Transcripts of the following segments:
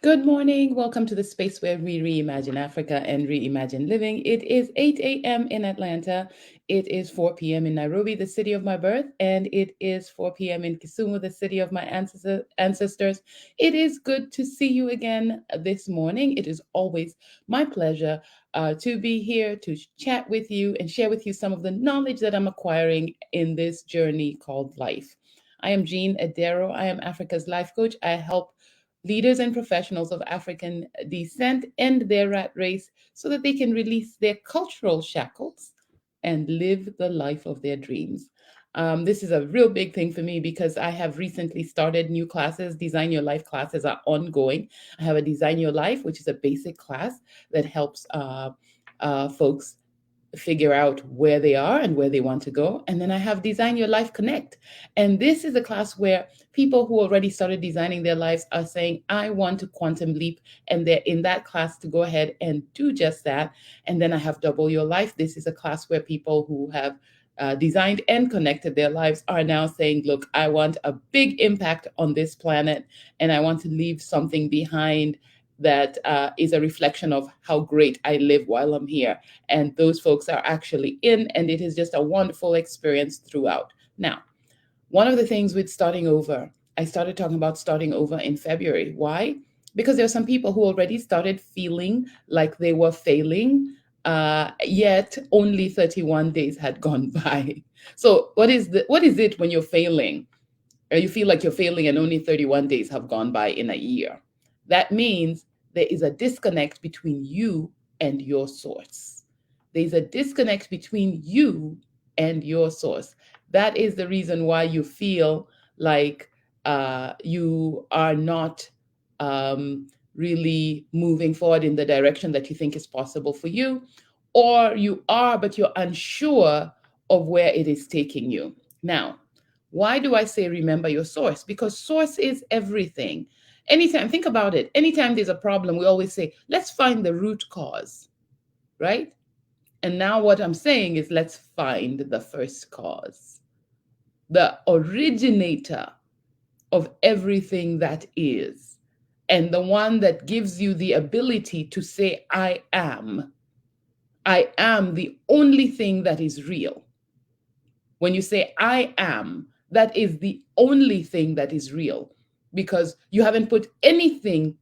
Good morning. Welcome to the space where we reimagine Africa and reimagine living. It is 8 a.m. in Atlanta. It is 4 p.m. in Nairobi, the city of my birth, and it is 4 p.m. in Kisumu, the city of my ancestors. It is good to see you again this morning. It is always my pleasure to be here to chat with you and share with you some of the knowledge that I'm acquiring in this journey called life. I am Jean Adero. I am Africa's life coach. I help leaders and professionals of African descent end their rat race so that they can release their cultural shackles and live the life of their dreams. This is a real big thing for me because I have recently started new classes. Design Your Life classes are ongoing. I have a Design Your Life, which is a basic class that helps folks figure out where they are and where they want to go. And then I have Design Your Life Connect. And this is a class where people who already started designing their lives are saying, I want to quantum leap. And they're in that class to go ahead and do just that. And then I have Double Your Life. This is a class where people who have designed and connected their lives are now saying, look, I want a big impact on this planet and I want to leave something behind that is a reflection of how great I live while I'm here. And those folks are actually in, and it is just a wonderful experience throughout. Now, one of the things with starting over, I started talking about starting over in February. Why? Because there are some people who already started feeling like they were failing, yet only 31 days had gone by. So, what is it when you're failing? Or you feel like you're failing and only 31 days have gone by in a year? That means there is a disconnect between you and your source. There's a disconnect between you and your source. That is the reason why you feel like you are not really moving forward in the direction that you think is possible for you, or you are, but you're unsure of where it is taking you. Now, why do I say remember your source? Because source is everything. Anytime, think about it. Anytime there's a problem, we always say, let's find the root cause, right? And now what I'm saying is, let's find the first cause, the originator of everything that is, and the one that gives you the ability to say, I am. I am the only thing that is real. When you say I am, that is the only thing that is real because you haven't put anything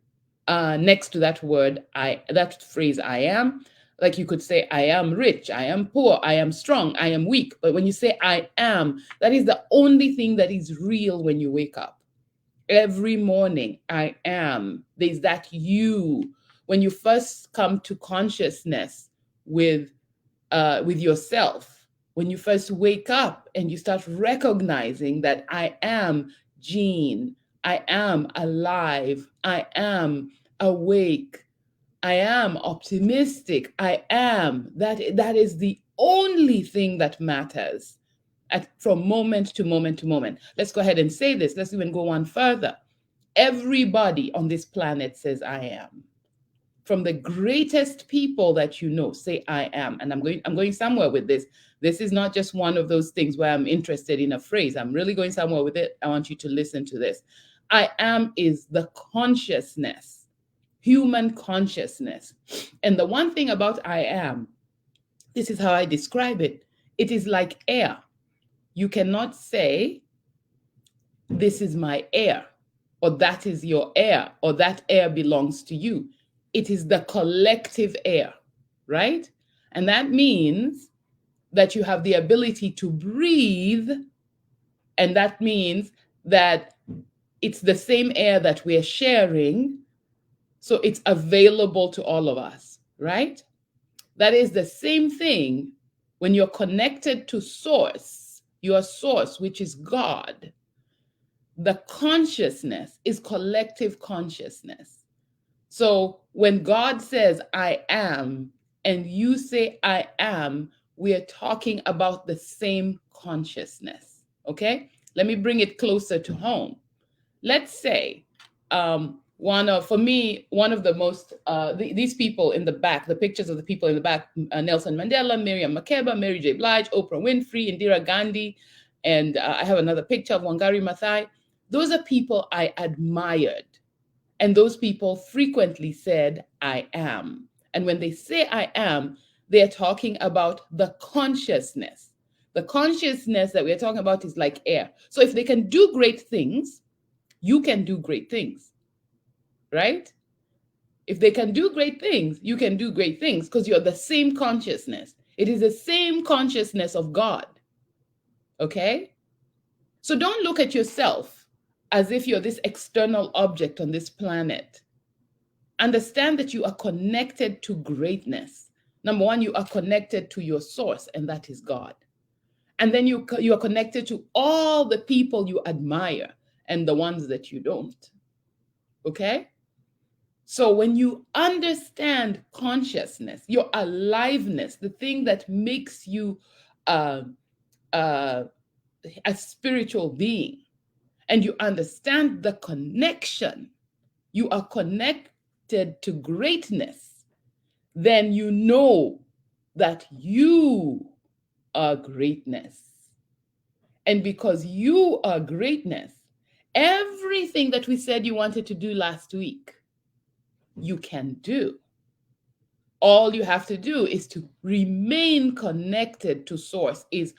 next to that word, that phrase I am. Like you could say, I am rich, I am poor, I am strong, I am weak. But when you say I am, that is the only thing that is real when you wake up. Every morning, I am. There's that you. When you first come to consciousness with yourself, when you first wake up and you start recognizing that I am Jean, I am alive, I am awake, I am optimistic, I am. That is the only thing that matters from moment to moment to moment. Let's go ahead and say this. Let's even go one further. Everybody on this planet says I am. From the greatest people that you know, say I am. And I'm going somewhere with this. This is not just one of those things where I'm interested in a phrase. I'm really going somewhere with it. I want you to listen to this. I am is the consciousness, human consciousness. And the one thing about I am, this is how I describe it. It is like air. You cannot say, this is my air, or that is your air, or that air belongs to you. It is the collective air, right? And that means that you have the ability to breathe. And that means that it's the same air that we're sharing. So it's available to all of us, right? That is the same thing when you're connected to source, your source, which is God. The consciousness is collective consciousness. So when God says, I am, and you say, I am, we are talking about the same consciousness. Okay? Let me bring it closer to home. Let's say, for me, one of the most, these people in the back, the pictures of the people in the back, Nelson Mandela, Miriam Makeba, Mary J. Blige, Oprah Winfrey, Indira Gandhi, and I have another picture of Wangari Maathai. Those are people I admired. And those people frequently said, I am. And when they say I am, they're talking about the consciousness. The consciousness that we're talking about is like air. So if they can do great things, you can do great things, right? If they can do great things, you can do great things because you're the same consciousness. It is the same consciousness of God. Okay? So don't look at yourself as if you're this external object on this planet. Understand that you are connected to greatness. Number one, you are connected to your source, and that is God. And then you are connected to all the people you admire and the ones that you don't. Okay? So when you understand consciousness, your aliveness, the thing that makes you uh, uh, a spiritual being, and you understand the connection, you are connected to greatness, then you know that you are greatness. And because you are greatness, everything that we said you wanted to do last week, you can do. All you have to do is to remain connected to source, is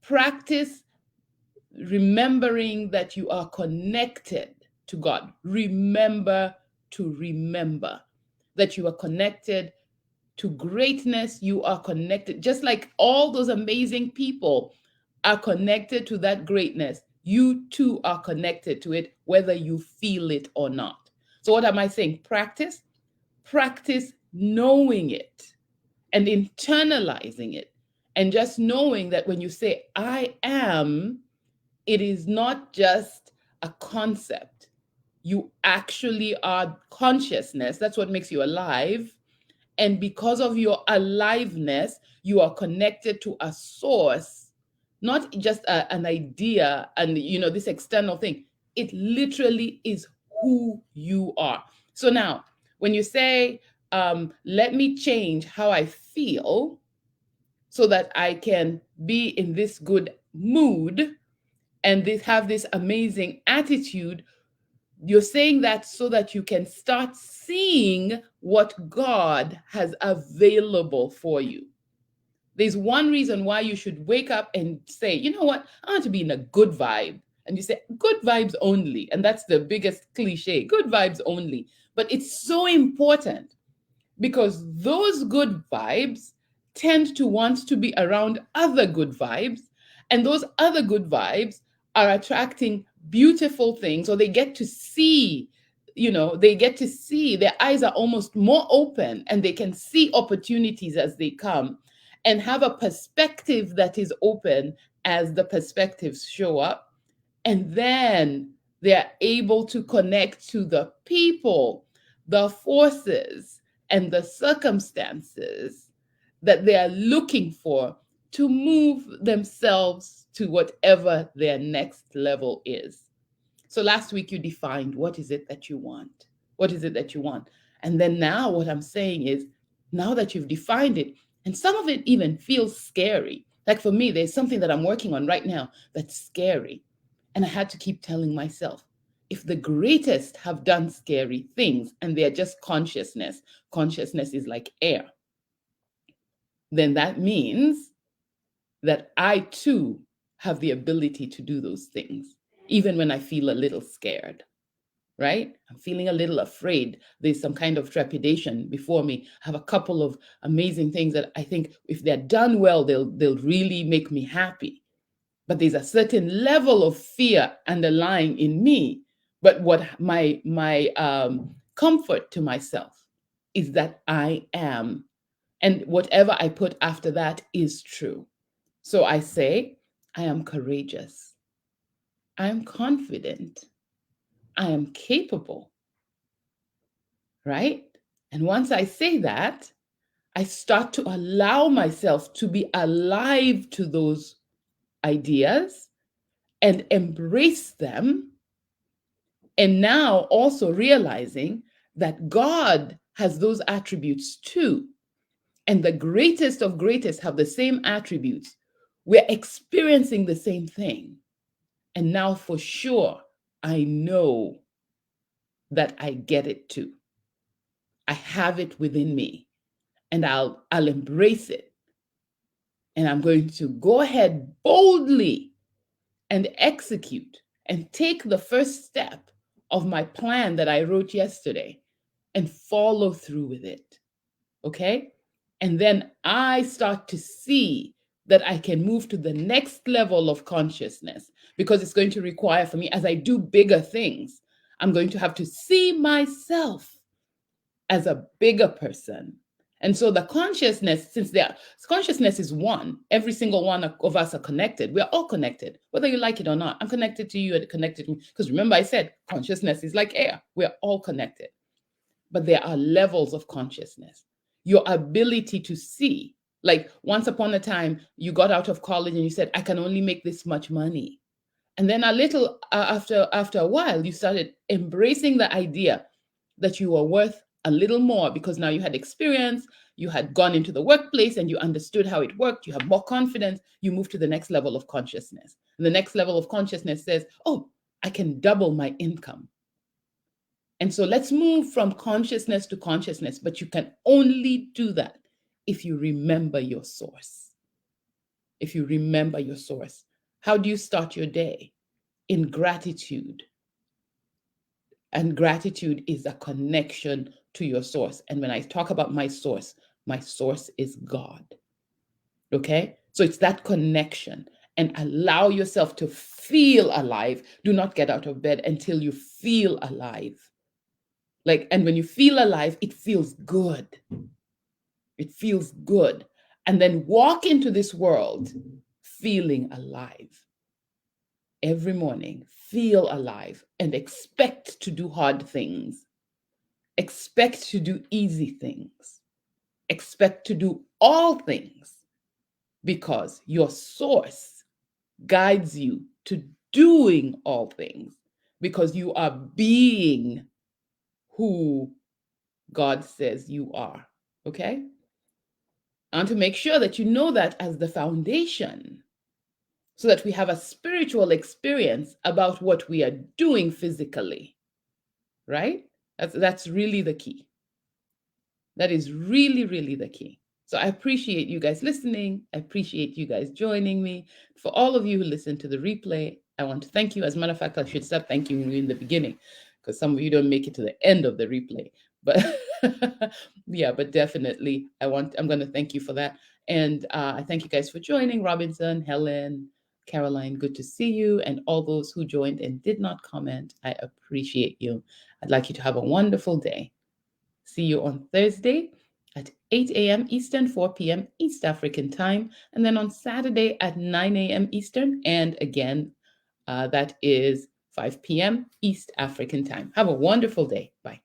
practice remembering that you are connected to God. Remember to remember that you are connected to greatness. You are connected, just like all those amazing people are connected to that greatness. You too are connected to it, whether you feel it or not. So, what am I saying? Practice knowing it and internalizing it, and just knowing that when you say, I am, it is not just a concept. You actually are consciousness. That's what makes you alive. And because of your aliveness, you are connected to a source, not just an idea and this external thing. It literally is who you are. So now, when you say, let me change how I feel so that I can be in this good mood and have this amazing attitude, you're saying that so that you can start seeing what God has available for you. There's one reason why you should wake up and say, you know what, I want to be in a good vibe. And you say, good vibes only. And that's the biggest cliche, good vibes only. But it's so important because those good vibes tend to want to be around other good vibes. And those other good vibes are attracting beautiful things, or they get to see, their eyes are almost more open and they can see opportunities as they come and have a perspective that is open as the perspectives show up. And then they're able to connect to the people, the forces, and the circumstances that they are looking for to move themselves to whatever their next level is. So last week you defined, what is it that you want? What is it that you want? And then now what I'm saying is, now that you've defined it, and some of it even feels scary. Like for me, there's something that I'm working on right now that's scary. And I had to keep telling myself, if the greatest have done scary things and they're just consciousness is like air, then that means that I too have the ability to do those things, even when I feel a little scared, right? I'm feeling a little afraid. There's some kind of trepidation before me. I have a couple of amazing things that I think if they're done well, they'll really make me happy. But there's a certain level of fear underlying in me. But what my comfort to myself is that I am, and whatever I put after that is true. So I say, I am courageous. I am confident. I am capable, right? And once I say that, I start to allow myself to be alive to those ideas and embrace them. And now also realizing that God has those attributes too. And the greatest of greatest have the same attributes. We're experiencing the same thing. And now for sure, I know that I get it too. I have it within me, and I'll embrace it. And I'm going to go ahead boldly and execute and take the first step of my plan that I wrote yesterday and follow through with it. Okay? And then I start to see that I can move to the next level of consciousness, because it's going to require for me, as I do bigger things, I'm going to have to see myself as a bigger person. And so the consciousness, consciousness is one, every single one of us are connected. We're all connected, whether you like it or not. I'm connected to you and connected to me. Because remember, I said consciousness is like air. We're all connected. But there are levels of consciousness. Your ability to see, like once upon a time, you got out of college and you said, I can only make this much money. And then a little after a while, you started embracing the idea that you were worth a little more, because now you had experience, you had gone into the workplace and you understood how it worked, you have more confidence, you move to the next level of consciousness. And the next level of consciousness says, oh, I can double my income. And so let's move from consciousness to consciousness, but you can only do that if you remember your source. If you remember your source. How do you start your day? In gratitude. And gratitude is a connection to your source. And when I talk about my source is God. Okay? So it's that connection. And allow yourself to feel alive. Do not get out of bed until you feel alive. And when you feel alive, it feels good. It feels good. And then walk into this world feeling alive. Every morning, feel alive and expect to do hard things. Expect to do easy things. Expect to do all things, because your source guides you to doing all things, because you are being who God says you are. Okay? And to make sure that you know that as the foundation, so that we have a spiritual experience about what we are doing physically, right? That's really the key. That is really, really the key. So I appreciate you guys listening. I appreciate you guys joining me. For all of you who listen to the replay, I want to thank you. As a matter of fact, I should start thanking you in the beginning, because some of you don't make it to the end of the replay. But yeah, but definitely I'm going to thank you for that. And I thank you guys for joining. Robinson, Helen, Caroline, good to see you. And all those who joined and did not comment, I appreciate you. I'd like you to have a wonderful day. See you on Thursday at 8 a.m. Eastern, 4 p.m. East African time, and then on Saturday at 9 a.m. Eastern, and again, that is 5 p.m. East African time. Have a wonderful day. Bye.